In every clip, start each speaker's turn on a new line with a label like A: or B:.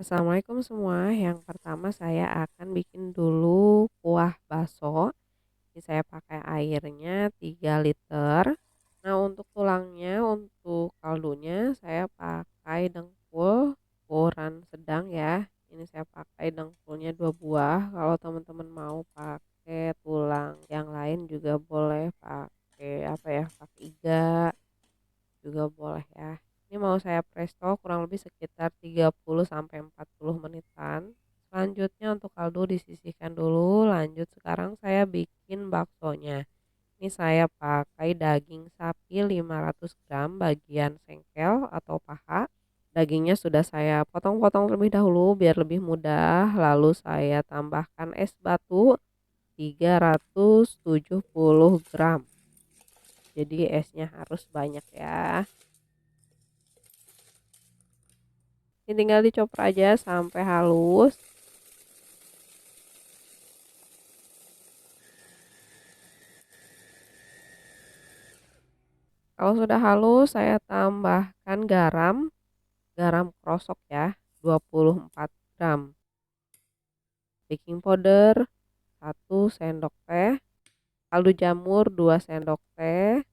A: Assalamualaikum semua. Yang pertama saya akan bikin dulu kuah bakso. Ini saya pakai airnya 3 liter. Nah, untuk tulangnya, untuk kaldunya saya pakai dengkul ukuran sedang ya. Ini saya pakai dengkulnya 2 buah. Kalau teman-teman mau pakai tulang yang lain juga boleh pakai apa ya? Pakai iga juga boleh ya. Ini mau saya presto kurang lebih sekitar 30 sampai 40 menitan. Selanjutnya untuk kaldu disisihkan dulu, lanjut sekarang saya bikin baksonya. Ini saya pakai daging sapi 500 gram bagian sengkel atau paha. Dagingnya sudah saya potong-potong terlebih dahulu biar lebih mudah. Lalu saya tambahkan es batu 370 gram. Jadi esnya harus banyak ya. Ini tinggal dicoper aja sampai halus. Kalau sudah halus, saya tambahkan garam krosok ya, 24 gram. Baking powder 1 sendok teh, kaldu jamur 2 sendok teh.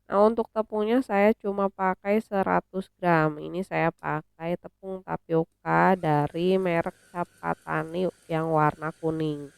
A: Nah, untuk tepungnya saya cuma pakai 100 gram. Ini saya pakai tepung tapioka dari merek Capatani yang warna kuning.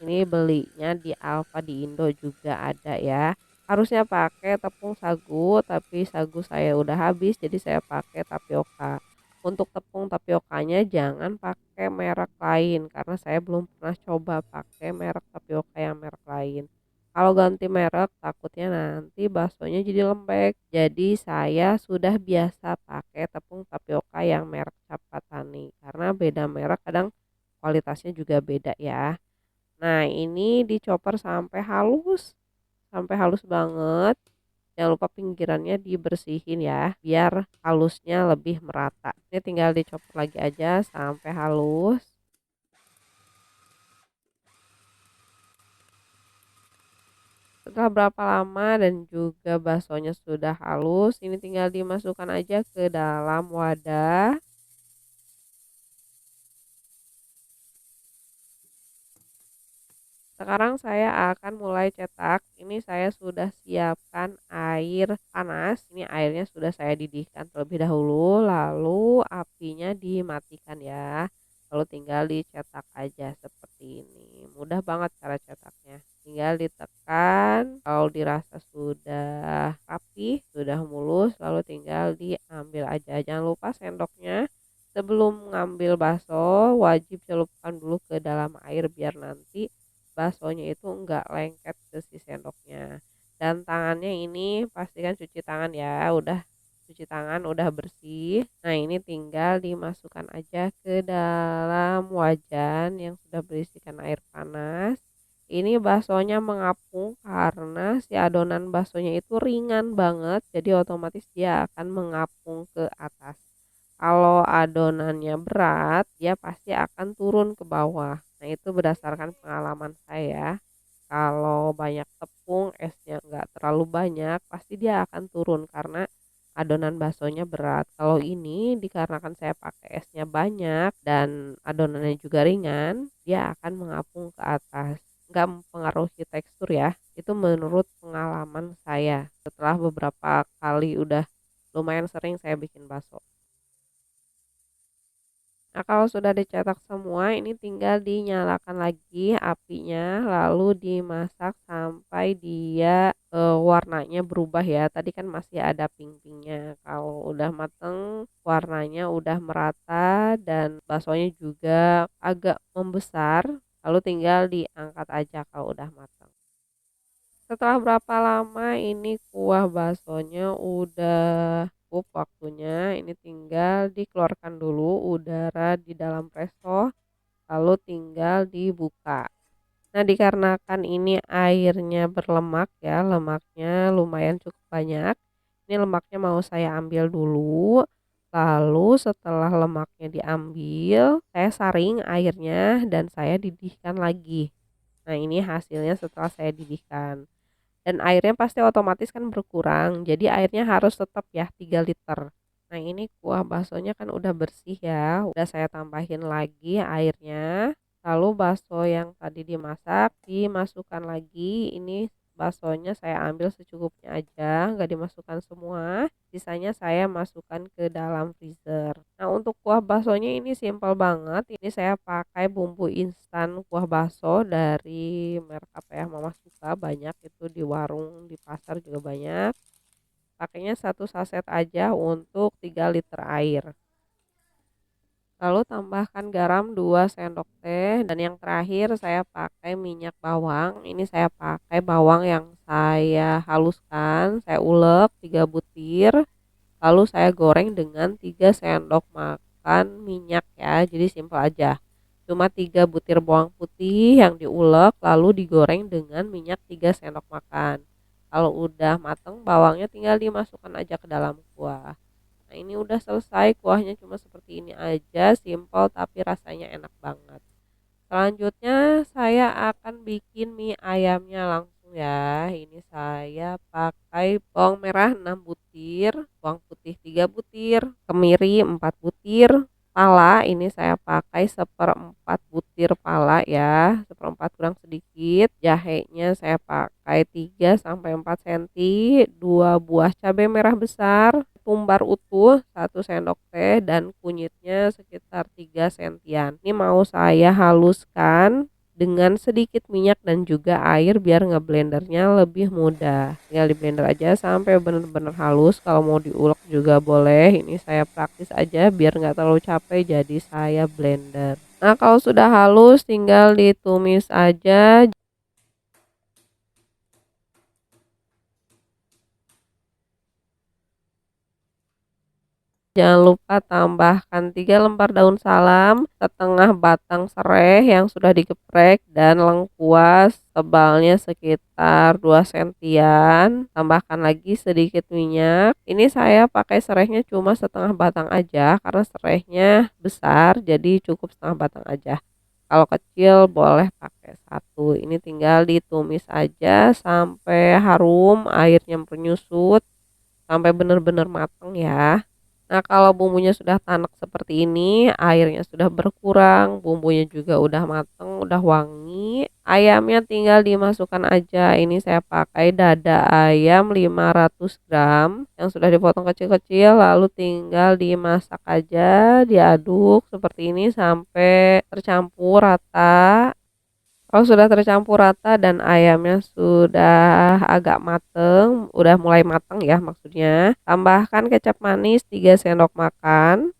A: Ini belinya di Alfa di Indo juga ada ya. Harusnya pakai tepung sagu, tapi sagu saya udah habis jadi saya pakai tapioka. Untuk tepung tapiokanya jangan pakai merek lain karena saya belum pernah coba pakai merek tapioka yang merek lain. Kalau ganti merek takutnya nanti baksonya jadi lembek. Jadi saya sudah biasa pakai tepung tapioka yang merek Capatani karena beda merek kadang kualitasnya juga beda ya. Nah, ini dicoper sampai halus banget. Jangan lupa pinggirannya dibersihin ya, biar halusnya lebih merata. Ini tinggal dicoper lagi aja sampai halus. Setelah berapa lama dan juga baksonya sudah halus, ini tinggal dimasukkan aja ke dalam wadah. Sekarang saya akan mulai cetak. Ini saya sudah siapkan air panas. Ini airnya sudah saya didihkan terlebih dahulu, lalu apinya dimatikan ya. Lalu tinggal dicetak aja seperti ini. Mudah banget cara cetaknya. Tinggal ditekan, kalau dirasa sudah rapi, sudah mulus, lalu tinggal diambil aja. Jangan lupa sendoknya sebelum ngambil bakso wajib celupkan dulu ke dalam air biar nanti baksonya itu enggak lengket ke si sendoknya. Dan tangannya ini pastikan cuci tangan ya, udah cuci tangan, udah bersih. Nah, ini tinggal dimasukkan aja ke dalam wajan yang sudah berisikan air panas. Ini baksonya mengapung karena si adonan baksonya itu ringan banget, jadi otomatis dia akan mengapung ke atas. Kalau adonannya berat, dia pasti akan turun ke bawah. Nah, itu berdasarkan pengalaman saya. Kalau banyak tepung, esnya nggak terlalu banyak, pasti dia akan turun karena adonan baksonya berat. Kalau ini dikarenakan saya pakai esnya banyak dan adonannya juga ringan, dia akan mengapung ke atas. Nggak mempengaruhi tekstur ya. Itu menurut pengalaman saya. Setelah beberapa kali udah lumayan sering saya bikin bakso. Nah, kalau sudah dicetak semua, ini tinggal dinyalakan lagi apinya, lalu dimasak sampai dia warnanya berubah ya. Tadi kan masih ada pink-pinknya. Kalau udah mateng, warnanya udah merata dan baksonya juga agak membesar, lalu tinggal diangkat aja kalau udah matang. Setelah berapa lama ini kuah baksonya udah cukup waktunya, ini tinggal dikeluarkan dulu udara di dalam presto, lalu tinggal dibuka. Nah, dikarenakan ini airnya berlemak ya, lemaknya lumayan cukup banyak. Ini lemaknya mau saya ambil dulu. Lalu setelah lemaknya diambil, saya saring airnya dan saya didihkan lagi. Nah, ini hasilnya setelah saya didihkan. Dan airnya pasti otomatis kan berkurang. Jadi airnya harus tetap ya 3 liter. Nah, ini kuah baksonya kan udah bersih ya, udah saya tambahin lagi airnya. Lalu bakso yang tadi dimasak dimasukkan lagi. Ini baksonya saya ambil secukupnya aja, nggak dimasukkan semua. Sisanya saya masukkan ke dalam freezer. Nah, untuk kuah baksonya ini simpel banget. Ini saya pakai bumbu instan kuah bakso dari merek apa ya, Mama Suka, banyak itu di warung, di pasar juga banyak. Pakainya 1 saset aja untuk 3 liter air. Lalu tambahkan garam 2 sendok teh dan yang terakhir saya pakai minyak bawang. Ini saya pakai bawang yang saya haluskan, saya ulek 3 butir, lalu saya goreng dengan 3 sendok makan minyak ya. Jadi simpel aja. Cuma 3 butir bawang putih yang diulek lalu digoreng dengan minyak 3 sendok makan. Kalau udah mateng bawangnya tinggal dimasukkan aja ke dalam kuah. Nah, ini udah selesai kuahnya cuma seperti ini aja, simpel tapi rasanya enak banget. Selanjutnya saya akan bikin mie ayamnya langsung ya. Ini saya pakai bawang merah 6 butir, bawang putih 3 butir, kemiri 4 butir, pala ini saya pakai seperempat butir pala ya, seperempat kurang sedikit. Jahenya saya pakai 3 sampai 4 cm, 2 buah cabai merah besar, tumbar utuh 1 sendok teh dan kunyitnya sekitar 3 sentian. Ini mau saya haluskan dengan sedikit minyak dan juga air biar ngeblendernya lebih mudah. Tinggal di blender aja sampai benar-benar halus. Kalau mau diulek juga boleh. Ini saya praktis aja biar nggak terlalu capek jadi saya blender. Nah, kalau sudah halus tinggal ditumis aja. Jangan lupa tambahkan 3 lembar daun salam, setengah batang serai yang sudah digeprek dan lengkuas tebalnya sekitar 2 sentian. Tambahkan lagi sedikit minyak. Ini saya pakai serainya cuma setengah batang aja karena serainya besar jadi cukup setengah batang aja. Kalau kecil boleh pakai 1. Ini tinggal ditumis aja sampai harum, airnya menyusut sampai benar-benar matang ya. Nah, kalau bumbunya sudah tanak seperti ini, airnya sudah berkurang, bumbunya juga udah mateng, udah wangi. Ayamnya tinggal dimasukkan aja. Ini saya pakai dada ayam 500 gram yang sudah dipotong kecil-kecil, lalu tinggal dimasak aja, diaduk seperti ini sampai tercampur rata. Kalau sudah tercampur rata dan ayamnya sudah agak mateng, udah mulai mateng ya maksudnya, tambahkan kecap manis 3 sendok makan,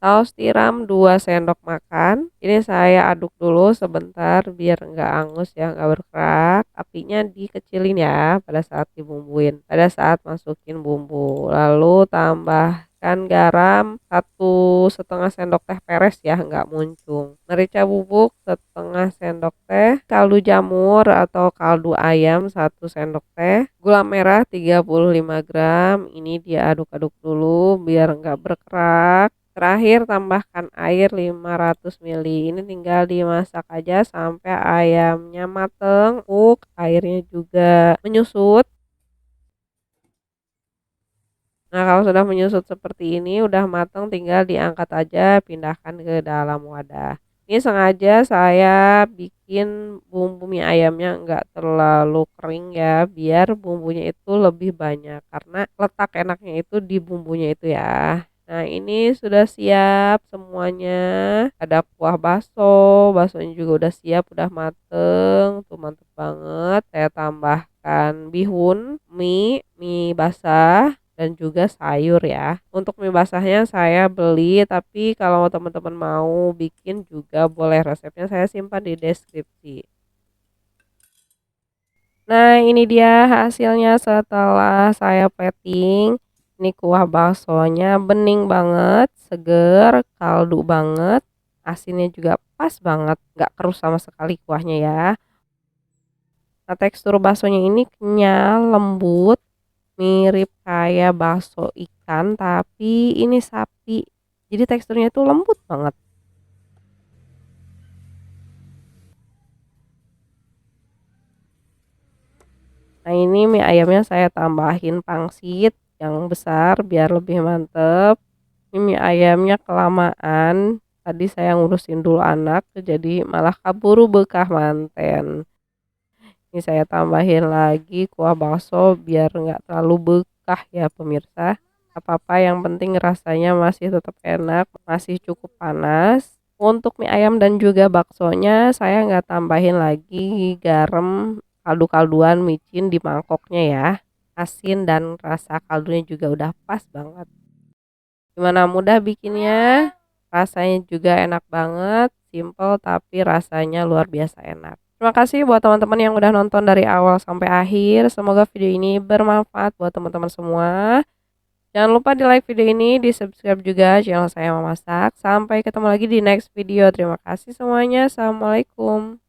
A: saus tiram 2 sendok makan. Ini saya aduk dulu sebentar biar enggak angus ya, enggak berkerak. Apinya dikecilin ya pada saat dibumbuin, pada saat masukin bumbu. Lalu tambahkan garam 1,5 sendok teh peres ya, enggak muncung. Merica bubuk setengah sendok teh, kaldu jamur atau kaldu ayam 1 sendok teh, gula merah 35 gram. Ini diaduk-aduk dulu biar enggak berkerak. Terakhir tambahkan air 500 ml. Ini tinggal dimasak aja sampai ayamnya mateng, airnya juga menyusut. Nah, kalau sudah menyusut seperti ini, udah mateng, tinggal diangkat aja, pindahkan ke dalam wadah. Ini sengaja saya bikin bumbu mie ayamnya enggak terlalu kering ya, biar bumbunya itu lebih banyak. Karena letak enaknya itu di bumbunya itu ya. Nah, ini sudah siap semuanya. Ada kuah bakso, baksonya juga udah siap, udah mateng, tuh mantep banget. Saya tambahkan bihun, mie basah dan juga sayur ya. Untuk mie basahnya saya beli, tapi kalau teman-teman mau bikin juga boleh, resepnya saya simpan di deskripsi. Nah, ini dia hasilnya setelah saya plating. Ini kuah baksonya bening banget, seger, kaldu banget, asinnya juga pas banget, nggak keruh sama sekali kuahnya ya. Nah, tekstur baksonya ini kenyal, lembut, mirip kayak bakso ikan tapi ini sapi. Jadi teksturnya itu lembut banget. Nah, ini mie ayamnya saya tambahin pangsit yang besar biar lebih mantep. Ini mie ayamnya kelamaan, tadi saya ngurusin dulu anak, jadi malah kaburu bekah manten. Ini saya tambahin lagi kuah bakso biar nggak terlalu bekah ya pemirsa. Apa-apa yang penting rasanya masih tetap enak, masih cukup panas. Untuk mie ayam dan juga baksonya saya nggak tambahin lagi garam, kaldu-kalduan micin di mangkoknya ya. Asin dan rasa kaldunya juga udah pas banget. Gimana, mudah bikinnya? Rasanya juga enak banget, simple tapi rasanya luar biasa enak. Terima kasih buat teman-teman yang udah nonton dari awal sampai akhir. Semoga video ini bermanfaat buat teman-teman semua. Jangan lupa di like video ini, di subscribe juga channel saya Mamasak. Sampai ketemu lagi di next video. Terima kasih semuanya. Assalamualaikum.